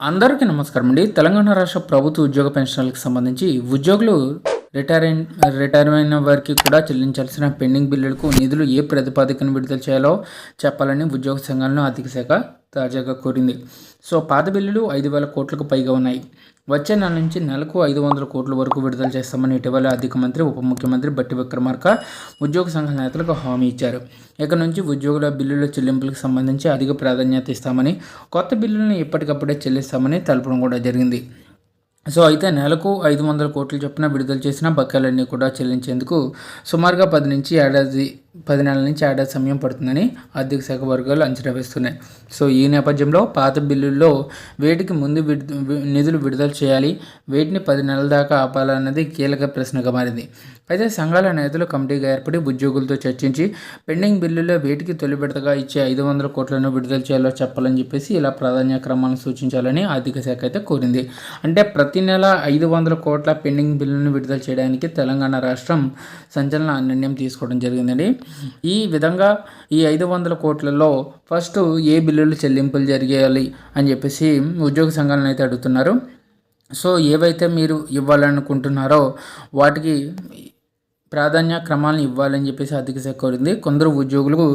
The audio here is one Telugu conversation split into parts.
అందరికీ నమస్కారం అండి. తెలంగాణ రాష్ట్ర ప్రభుత్వ ఉద్యోగ పెన్షన్లకు సంబంధించి ఉద్యోగులు రిటైర్ అయిన వారికి కూడా చెల్లించాల్సిన పెండింగ్ బిల్లులకు నిధులు ఏ ప్రతిపాదికను విడుదల చేయాలో చెప్పాలని ఉద్యోగ సంఘాలను ఆర్థిక శాఖ తాజాగా కోరింది. సో పాత బిల్లులు 5,000 కోట్లకు పైగా ఉన్నాయి. వచ్చే నెల నుంచి నెలకు 500 కోట్ల వరకు విడుదల చేస్తామని ఇటీవల ఆర్థిక మంత్రి, ఉప ముఖ్యమంత్రి బట్టి విక్రమార్క ఉద్యోగ సంఘాల నేతలకు హామీ ఇచ్చారు. ఇక నుంచి ఉద్యోగుల బిల్లుల చెల్లింపులకు సంబంధించి అధిక ప్రాధాన్యత ఇస్తామని, కొత్త బిల్లులను ఎప్పటికప్పుడే చెల్లిస్తామని తెలపడం కూడా జరిగింది. సో అయితే నెలకు 500 కోట్ల చొప్పున విడుదల చేసిన బకాయిలన్నీ కూడా చెల్లించేందుకు సుమారుగా 10 నెలల నుంచి ఏడాది సమయం పడుతుందని ఆర్థిక శాఖ వర్గాలు అంచనా వేస్తున్నాయి. సో ఈ నేపథ్యంలో పాత బిల్లుల్లో వేటికి ముందు నిధులు విడుదల చేయాలి, వేటిని 10 నెలల దాకా ఆపాలన్నది కీలక ప్రశ్నగా మారింది. అయితే సంఘాల నేతలు కమిటీగా ఏర్పడి ఉద్యోగులతో చర్చించి పెండింగ్ బిల్లుల్లో వేటికి తొలి విడతగా ఇచ్చే 500 కోట్లను విడుదల చేయాలో చెప్పాలని చెప్పేసి ఇలా ప్రాధాన్య క్రమాలను సూచించాలని ఆర్థిక శాఖ అయితే కోరింది. అంటే ప్రతి నెల 500 కోట్ల పెండింగ్ బిల్లులను విడుదల చేయడానికి తెలంగాణ రాష్ట్రం సంచలన నిర్ణయం తీసుకోవడం జరిగిందండి. ఈ విధంగా ఈ 500 కోట్లలో ఫస్ట్ ఏ బిల్లులు చెల్లింపులు జరిగేయాలి అని చెప్పేసి ఉద్యోగ సంఘాలను అయితే అడుగుతున్నారు. సో ఏవైతే మీరు ఇవ్వాలనుకుంటున్నారో వాటికి ప్రాధాన్య క్రమాలను ఇవ్వాలని చెప్పేసి ఆర్థిక శాఖ కోరింది. కొందరు ఉద్యోగులకు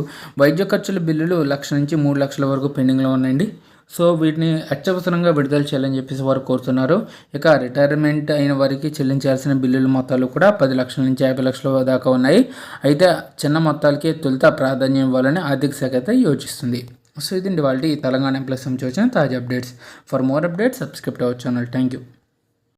వైద్య ఖర్చుల బిల్లులు 1,00,000 నుంచి 3,00,000 వరకు పెండింగ్లో ఉన్నాయండి. సో వీటిని అత్యవసరంగా విడుదల చేయాలని చెప్పేసి వారు కోరుతున్నారు. ఇక రిటైర్మెంట్ అయిన వారికి చెల్లించాల్సిన బిల్లుల మొత్తాలు కూడా 10 లక్షల నుంచి 50 లక్షల దాకా ఉన్నాయి. అయితే చిన్న మొత్తాలకి తొలుత ప్రాధాన్యం ఇవ్వాలని ఆర్థిక శాఖ అయితే యోచిస్తుంది. సో ఇదండి వాళ్ళ తెలంగాణ ఎంప్లాయీస్ సంబంధించి వచ్చిన తాజా updates. For more updates subscribe to our channel. Thank you.